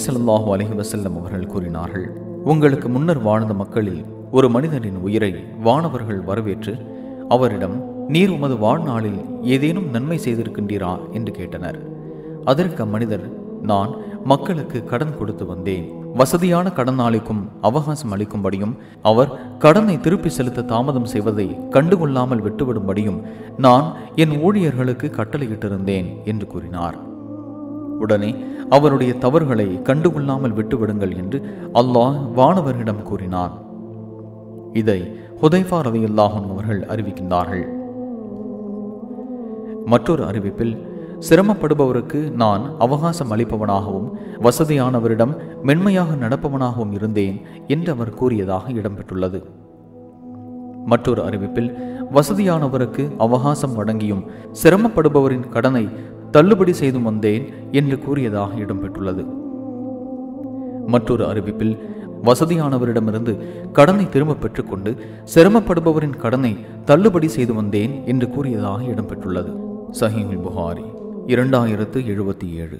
ஸல்லல்லாஹு அலைஹி வஸல்லம் அவர்கள் கூறினார்கள், உங்களுக்கு முன்னர் வாழ்ந்த மக்களில் ஒரு மனிதனின் உயிரை வானவர்கள் வரவேற்று அவரிடம், நீர் உமது வாழ்நாளில் ஏதேனும் நன்மை செய்திருக்கின்றீரா என்று கேட்டனர். அதற்கு அம்மனிதர், நான் மக்களுக்கு கடன் கொடுத்து வந்தேன். வசதியான கடனாளிக்கும் அவகாசம் அளிக்கும்படியும் அவர் கடனை திருப்பி செலுத்த தாமதம் செய்வதை கண்டுகொள்ளாமல் விட்டுவிடும்படியும் நான் என் ஊழியர்களுக்கு கட்டளையிட்டிருந்தேன் என்று கூறினார். உடனே அவருடைய தவறுகளை கண்டுகொள்ளாமல் விட்டுவிடுங்கள் என்று அல்லாஹ் வானவர்களிடம் கூறினார். இதை ஹுதைஃபா ரலியல்லாஹு அன்ஹு அவர்கள் அறிவிக்கின்றார்கள். மற்றொரு அறிவிப்பில், சிரமப்படுபவருக்கு நான் அவகாசம் அளிப்பவனாகவும் வசதியானவரிடம் மென்மையாக நடப்பவனாகவும் இருந்தேன் என்று அவர் கூறியதாக இடம்பெற்றுள்ளது. மற்றொரு அறிவிப்பில், வசதியானவருக்கு அவகாசம் வழங்கியும் சிரமப்படுபவரின் கடனை தள்ளுபடி செய்தும் வந்தேன் என்று கூறியதாக இடம்பெற்றுள்ளது. மற்றொரு அறிவிப்பில், வசதியானவரிடமிருந்து கடனை திரும்ப பெற்றுக்கொண்டு சிரமப்படுபவரின் கடனை தள்ளுபடி செய்து வந்தேன் என்று கூறியதாக இடம்பெற்றுள்ளது. சஹீஹுல் புகாரி 2077.